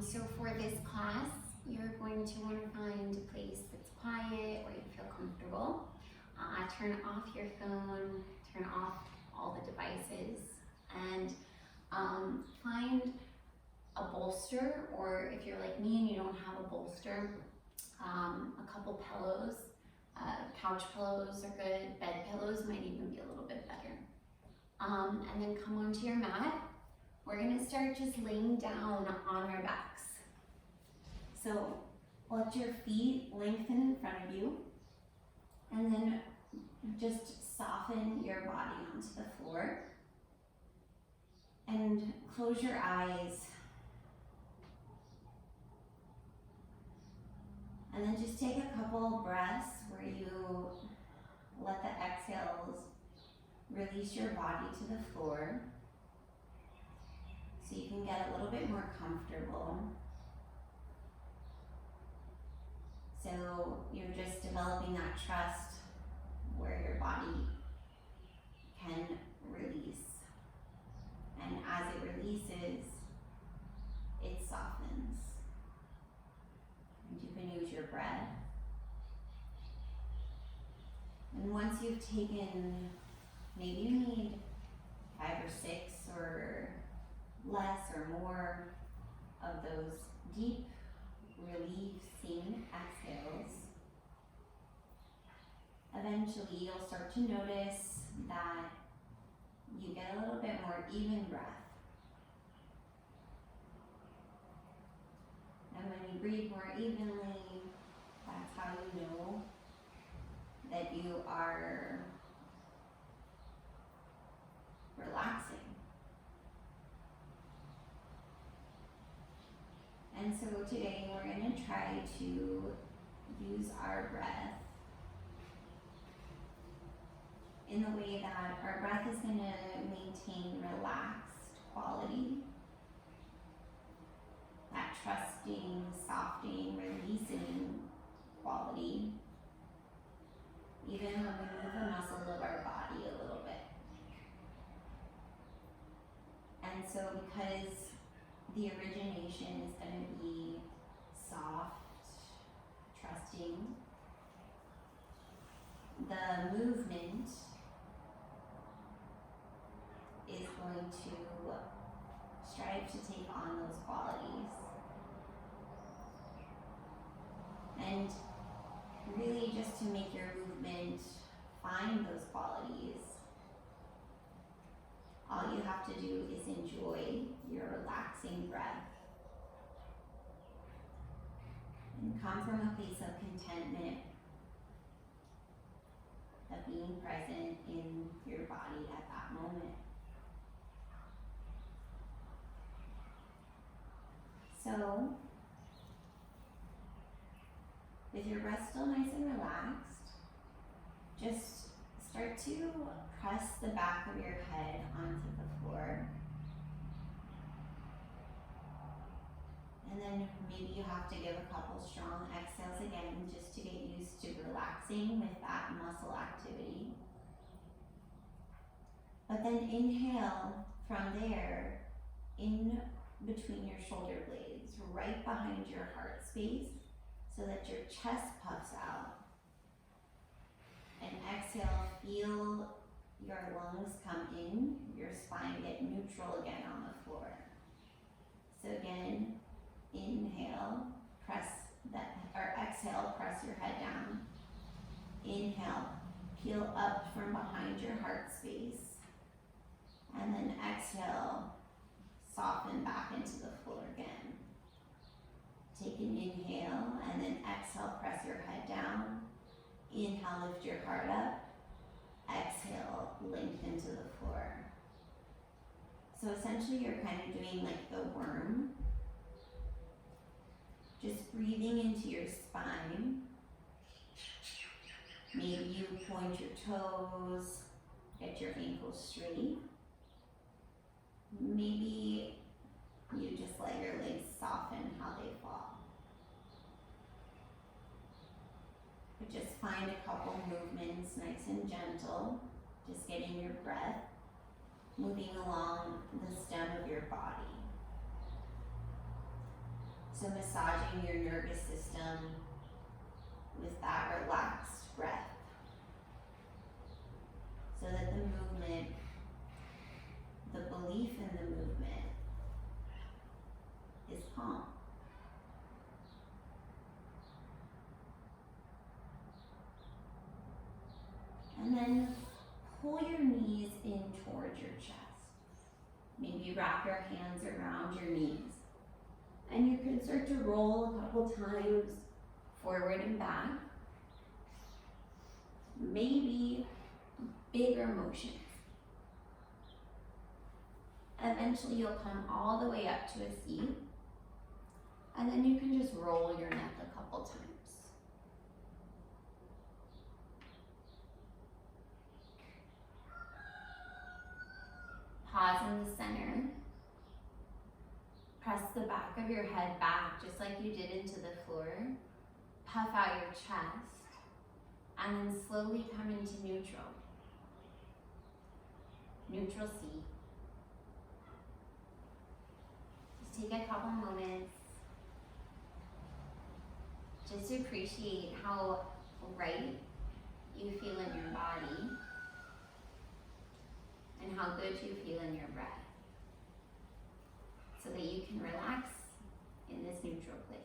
So for this class, you're going to want to find a place that's quiet where you feel comfortable. Turn off your phone, turn off all the devices, and find a bolster, or if you're like me and you don't have a bolster, a couple pillows. Couch pillows are good, bed pillows might even be a little bit better. And then come onto your mat. We're gonna start just laying down on our backs. So let your feet lengthen in front of you, and then just soften your body onto the floor. And close your eyes. And then just take a couple breaths where you let the exhales release your body to the floor so you can get a little bit more comfortable. So you're just developing that trust where your body can release. And as it releases, it softens. And you can use your breath. And once you've taken, maybe you need 5 or 6 or less or more of those deep, releasing exhales, eventually you'll start to notice that you get a little bit more even breath. And when you breathe more evenly, that's how you know that you are relaxing. And so today we're going to try to use our breath in the way that our breath is going to maintain relaxed quality, that trusting, softening, releasing quality, even when we move the muscles of our body a little bit. And so because the origination is going to be soft, trusting, the movement is going to strive to take on those qualities. And really just to make your movement find those qualities, all you have to do is enjoy your relaxing breath and come from a place of contentment, of being present in your body at that moment. So, with your breath still nice and relaxed, just start to press the back of your head onto the floor. And then maybe you have to give a couple strong exhales again just to get used to relaxing with that muscle activity. But then inhale from there in between your shoulder blades, right behind your heart space, so that your chest puffs out. And exhale, feel your lungs come in, your spine get neutral again on the floor. So again, inhale, press that, or exhale, press your head down. Inhale, peel up from behind your heart space. And then exhale, soften back into the floor again. Take an inhale, and then exhale, press your head down. Inhale, lift your heart up. Exhale, lengthen to the floor. So essentially you're kind of doing like the worm. Just breathing into your spine. Maybe you point your toes, get your ankles straight. Maybe you just let your legs soften how they fall. But just find a couple movements, nice and gentle, just getting your breath moving along the stem of your body. So massaging your nervous system with that relaxed breath so that the movement, the belief in the movement is calm. And then pull your knees in towards your chest. Maybe wrap your hands around your knees. And you can start to roll a couple times forward and back. Maybe bigger motions. Eventually you'll come all the way up to a seat. And then you can just roll your neck a couple times. Pause in the center. Press the back of your head back just like you did into the floor. Puff out your chest. And then slowly come into neutral. Neutral seat. Just take a couple moments. Just to appreciate how right you feel in your body. And how good you feel in your breath. So that you can relax in this neutral place.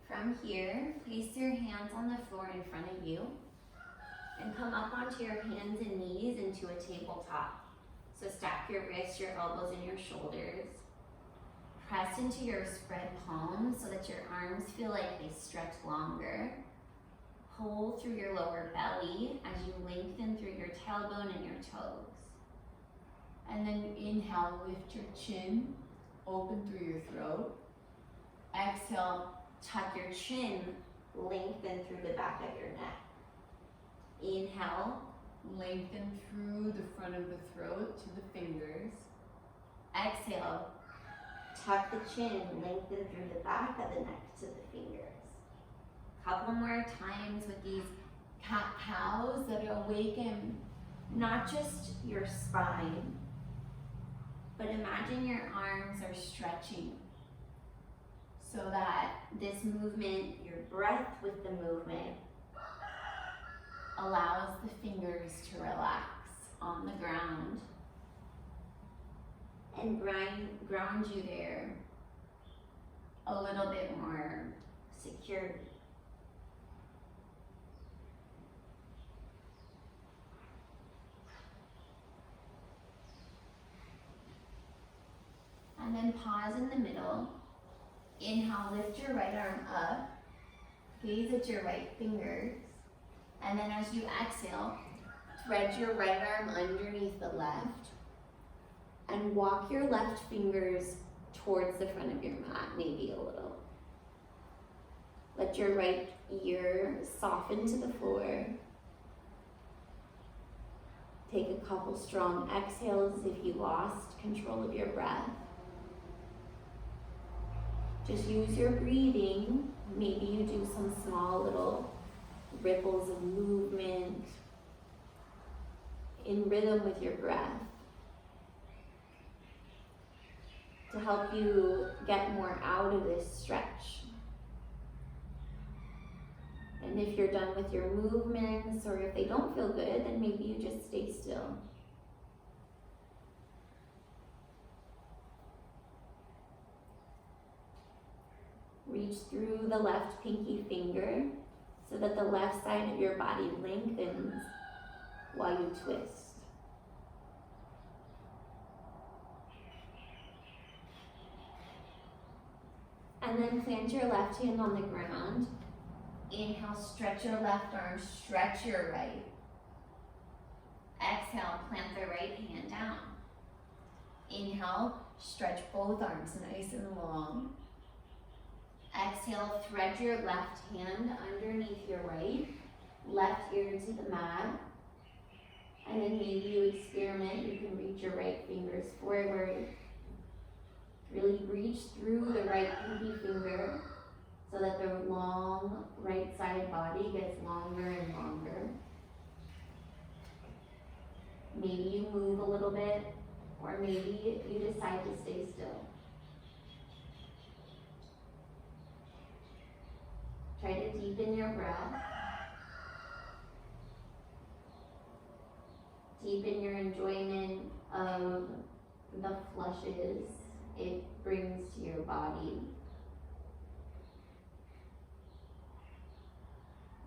From here, place your hands on the floor in front of you and come up onto your hands and knees into a tabletop. So stack your wrists, your elbows, and your shoulders. Press into your spread palms so that your arms feel like they stretch longer. Pull through your lower belly as you lengthen through your tailbone and your toes. And then inhale, lift your chin, open through your throat. Exhale, tuck your chin, lengthen through the back of your neck. Inhale, lengthen through the front of the throat to the fingers. Exhale, tuck the chin, lengthen through the back of the neck to the fingers. Couple more times with these cat-cows that awaken not just your spine, but imagine your arms are stretching so that this movement, your breath with the movement, allows the fingers to relax on the ground and ground you there a little bit more securely. And then pause in the middle. Inhale, lift your right arm up. Gaze at your right fingers. And then as you exhale, thread your right arm underneath the left. And walk your left fingers towards the front of your mat, maybe a little. Let your right ear soften to the floor. Take a couple strong exhales if you lost control of your breath. Just use your breathing. Maybe you do some small little ripples of movement in rhythm with your breath to help you get more out of this stretch. And if you're done with your movements, or if they don't feel good, then maybe you just stay still. Reach through the left pinky finger so that the left side of your body lengthens while you twist. And then plant your left hand on the ground. Inhale, stretch your left arm, stretch your right. Exhale, plant the right hand down. Inhale, stretch both arms nice and long. Exhale, thread your left hand underneath your right, left ear to the mat. And then maybe you experiment, you can reach your right fingers forward. Really reach through the right pinky finger so that the long right side body gets longer and longer. Maybe you move a little bit, or maybe you decide to stay still. Try to deepen your breath. Deepen your enjoyment of the flushes it brings to your body.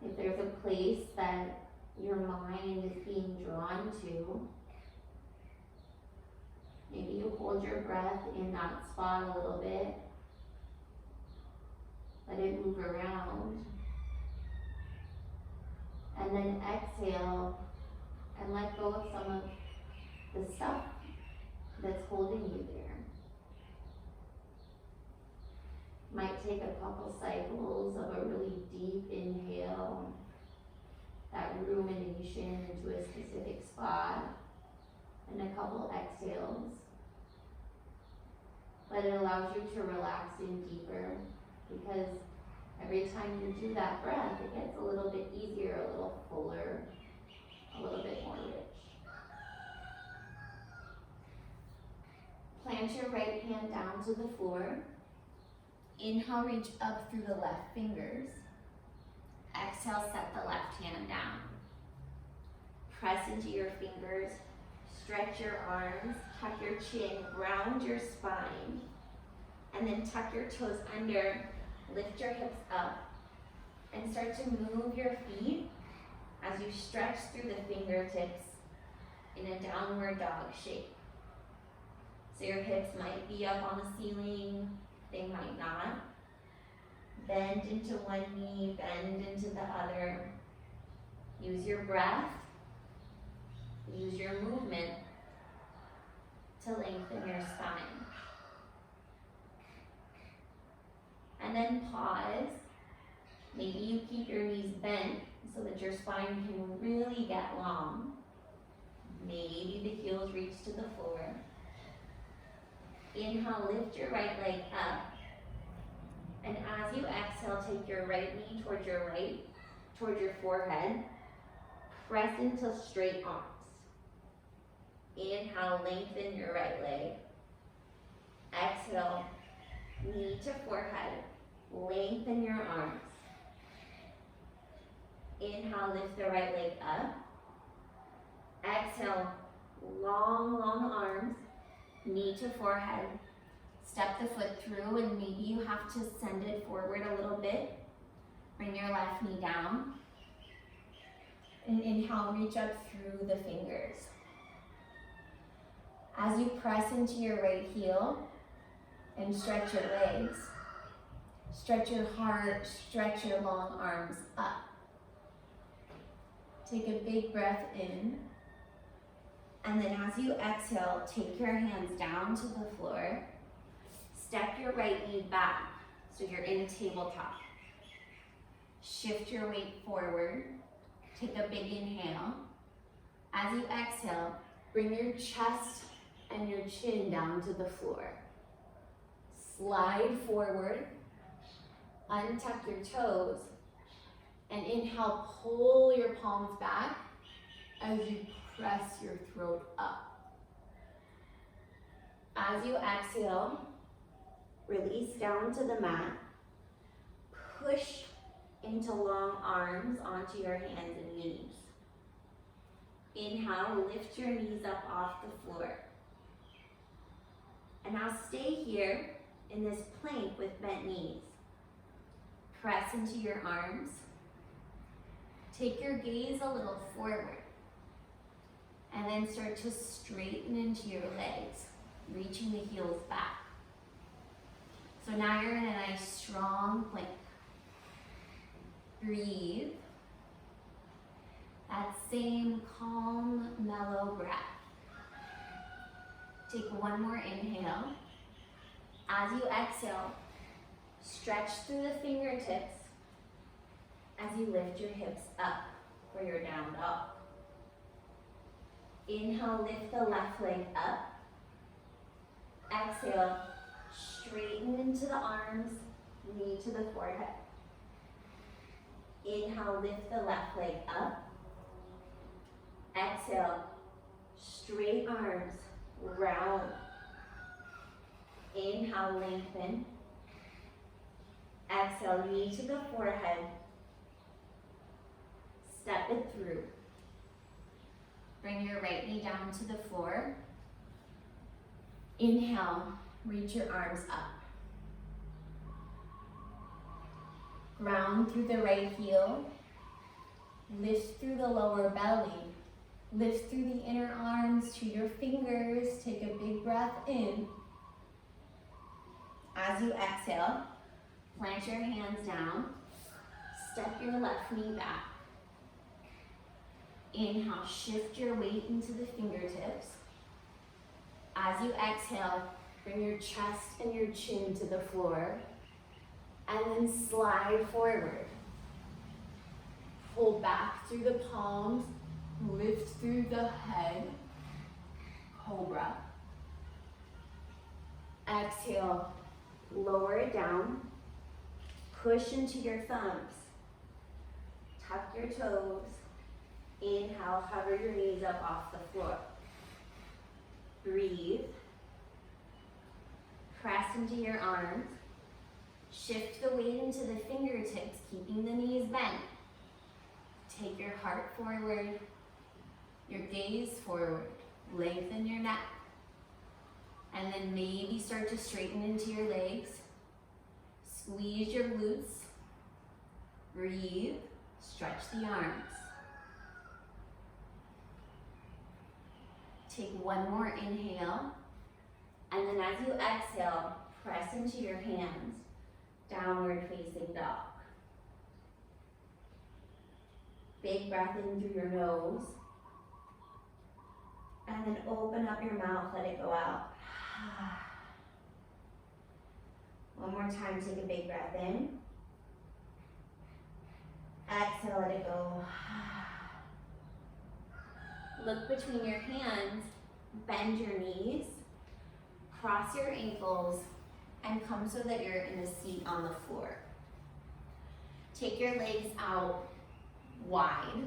If there's a place that your mind is being drawn to, maybe you hold your breath in that spot a little bit. Let it move around. And then exhale and let go of some of the stuff that's holding you there. Might take a couple cycles of a really deep inhale, that rumination into a specific spot, and a couple exhales. But it allows you to relax in deeper, because every time you do that breath, it gets a little bit easier, a little fuller, a little bit more rich. Plant your right hand down to the floor. Inhale, reach up through the left fingers. Exhale, set the left hand down. Press into your fingers, stretch your arms, tuck your chin, round your spine, and then tuck your toes under, lift your hips up, and start to move your feet as you stretch through the fingertips in a downward dog shape. So your hips might be up on the ceiling, they might not. Bend into one knee, bend into the other. Use your breath, use your movement to lengthen your spine. And then pause. Maybe you keep your knees bent so that your spine can really get long. Maybe the heels reach to the floor. Inhale, lift your right leg up. And as you exhale, take your right knee towards your forehead. Press into straight arms. Inhale, lengthen your right leg. Exhale, knee to forehead. Lengthen your arms. Inhale, lift the right leg up. Exhale, long, long arms. Knee to forehead. Step the foot through, and maybe you have to send it forward a little bit. Bring your left knee down. And inhale, reach up through the fingers. As you press into your right heel and stretch your legs, stretch your heart, stretch your long arms up. Take a big breath in. And then as you exhale, take your hands down to the floor. Step your right knee back so you're in a tabletop. Shift your weight forward. Take a big inhale. As you exhale, bring your chest and your chin down to the floor. Slide forward. Untuck your toes. And inhale, pull your palms back as you press your throat up. As you exhale, release down to the mat. Push into long arms onto your hands and knees. Inhale, lift your knees up off the floor. And now stay here in this plank with bent knees. Press into your arms. Take your gaze a little forward. And then start to straighten into your legs, reaching the heels back. So now you're in a nice strong plank. Breathe. That same calm, mellow breath. Take one more inhale. As you exhale, stretch through the fingertips as you lift your hips up for your down dog. Inhale, lift the left leg up. Exhale, straighten into the arms knee to the forehead. Inhale, lift the left leg up. Exhale, straight arms, round. Inhale, lengthen. Exhale, knee to the forehead. Step it through. Bring your right knee down to the floor. Inhale, reach your arms up. Ground through the right heel. Lift through the lower belly. Lift through the inner arms to your fingers. Take a big breath in. As you exhale, plant your hands down. Step your left knee back. Inhale, shift your weight into the fingertips. As you exhale, bring your chest and your chin to the floor. And then slide forward. Pull back through the palms. Lift through the head. Cobra. Exhale, lower it down. Push into your thumbs. Tuck your toes. Inhale, hover your knees up off the floor. Breathe. Press into your arms. Shift the weight into the fingertips, keeping the knees bent. Take your heart forward, your gaze forward. Lengthen your neck. And then maybe start to straighten into your legs. Squeeze your glutes. Breathe. Stretch the arms. Take one more inhale. And then as you exhale, press into your hands. Downward facing dog. Big breath in through your nose. And then open up your mouth, let it go out. One more time, take a big breath in. Exhale, let it go. Look between your hands, bend your knees, cross your ankles, and come so that you're in a seat on the floor. Take your legs out wide.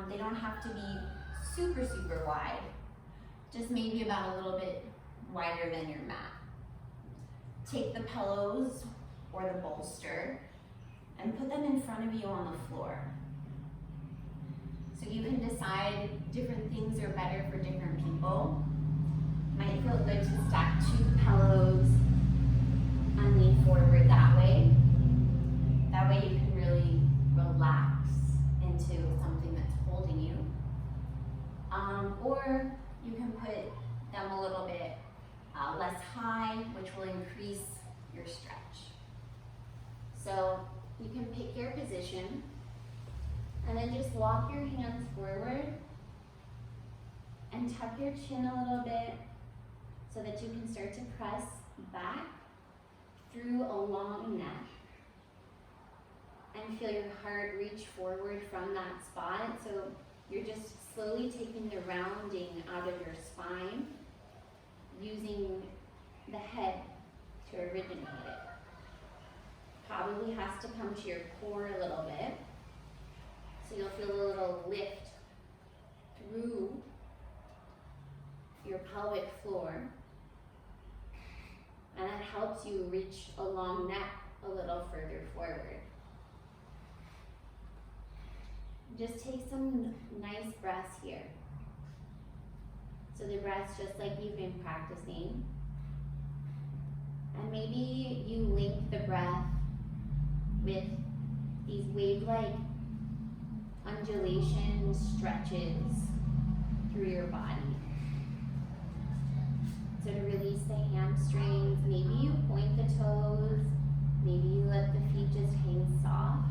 They don't have to be super, super wide. Just maybe about a little bit wider than your mat. Take the pillows or the bolster and put them in front of you on the floor. So you can decide different things are better for different people. Might feel good to stack 2 pillows and lean forward that way. That way you can really relax into something that's holding you. Or you can put them a little bit less high, which will increase your stretch. So you can pick your position and then just walk your hands forward and tuck your chin a little bit so that you can start to press back through a long neck and feel your heart reach forward from that spot. So you're just slowly taking the rounding out of your spine, using the head to originate it. Probably has to come to your core a little bit. So you'll feel a little lift through your pelvic floor. And that helps you reach a long neck a little further forward. Just take some nice breaths here. So the breaths just like you've been practicing. And maybe you link the breath with these wave-like undulation stretches through your body. So to release the hamstrings, maybe you point the toes, maybe you let the feet just hang soft.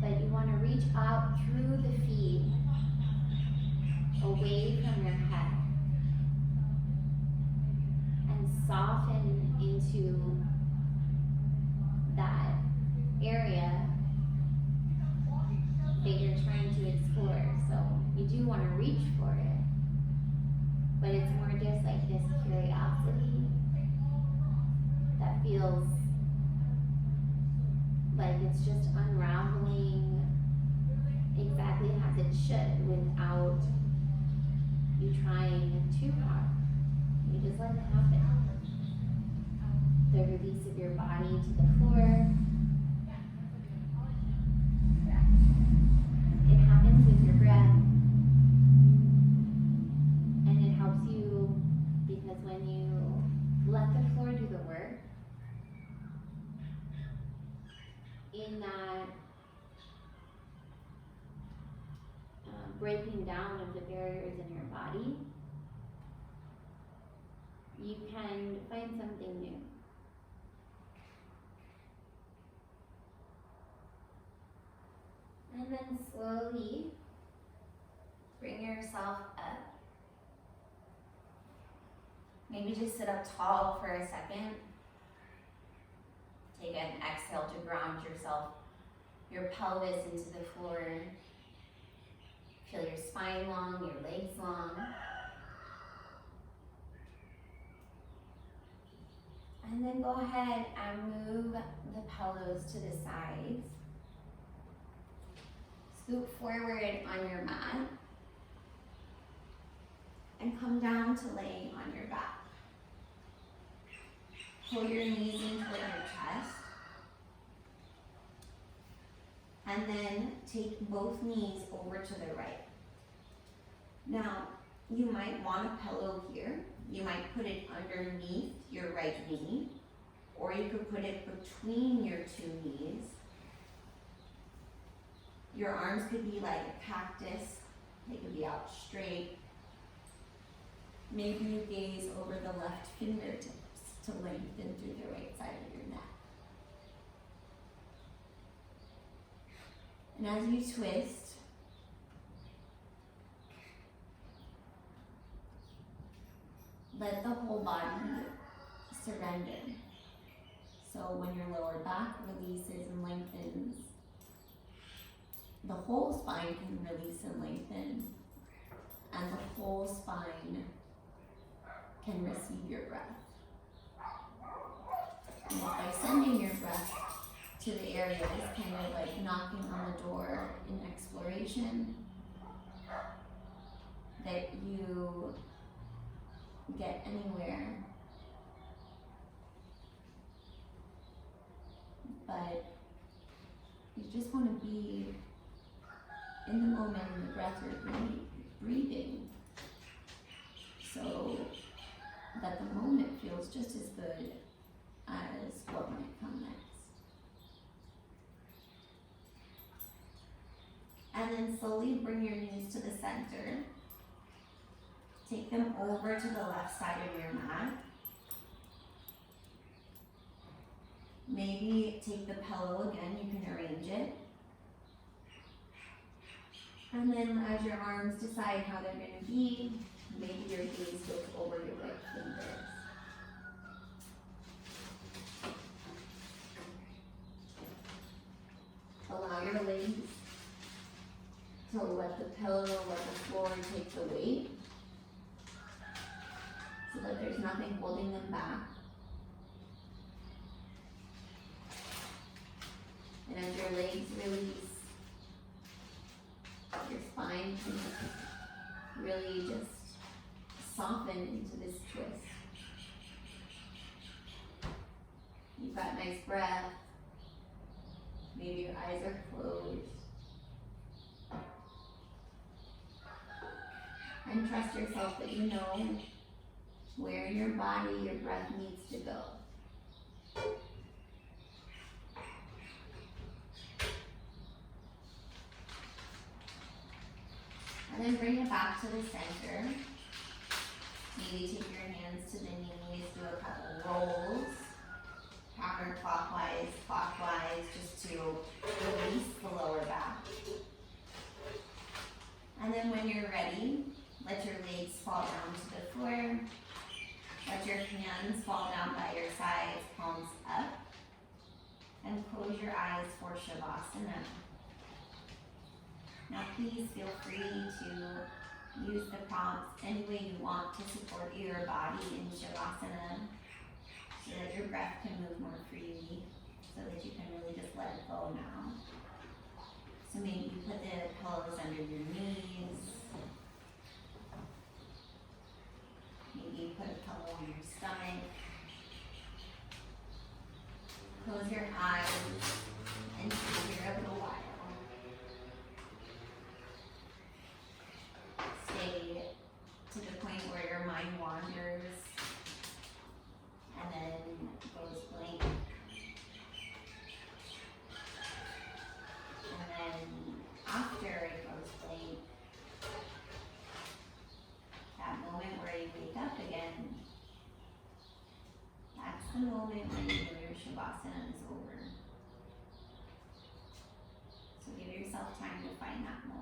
But you want to reach out through the feet, away from your head, and soften into that area that you're trying to explore. So you do want to reach for it, but it's more just like this curiosity it's just unraveling exactly as it should without you trying too hard. You just let it happen. The release of your body to the floor. It happens with your breath. And it helps you because when you let the floor do the work, in that breaking down of the barriers in your body, you can find something new. And then slowly bring yourself up. Maybe just sit up tall for a second. Take an exhale to ground yourself, your pelvis into the floor. Feel your spine long, your legs long. And then go ahead and move the pillows to the sides. Scoot forward on your mat. And come down to laying on your back. Pull your knees in toward your chest. And then take both knees over to the right. Now, you might want a pillow here. You might put it underneath your right knee, or you could put it between your two knees. Your arms could be like a cactus. They could be out straight. Maybe you gaze over the left fingertips to lengthen through the right side of your neck. And as you twist, let the whole body surrender. So when your lower back releases and lengthens, the whole spine can release and lengthen, and the whole spine can receive your breath. And by sending your breath to the areas kind of like knocking on the door in exploration, that you get anywhere, but you just want to be in the moment in the breath you're breathing, so that the moment feels just as good as what might come next. And then slowly bring your knees to the center. Take them over to the left side of your mat. Maybe take the pillow again, you can arrange it. And then as your arms decide how they're going to be, maybe your gaze goes over your right fingers. Allow your legs to let the pillow, let the floor take the weight, so that there's nothing holding them back. And as your legs release, your spine can really just soften into this twist. You've got nice breath. Maybe your eyes are closed. And trust yourself that you know where your body, your breath needs to go. And then bring it back to the center. Maybe take your hands to the knees, do a couple rolls, counterclockwise, clockwise, just to release the lower back. And then when you're ready, let your legs fall down to the floor. Let your hands fall down by your sides, palms up. And close your eyes for Shavasana. Now please feel free to use the prompts any way you want to support your body in Shavasana so that your breath can move more freely. so that you can really just let it go now. So maybe you put the pillows under your knees. Maybe you put a pillow on your stomach. Close your eyes and sit here a little while. Stay to the point where your mind wanders and then goes blank. And then after it goes blank, that moment where you wake up again, that's the moment when you know your Shavasana is over. So give yourself time to find that moment.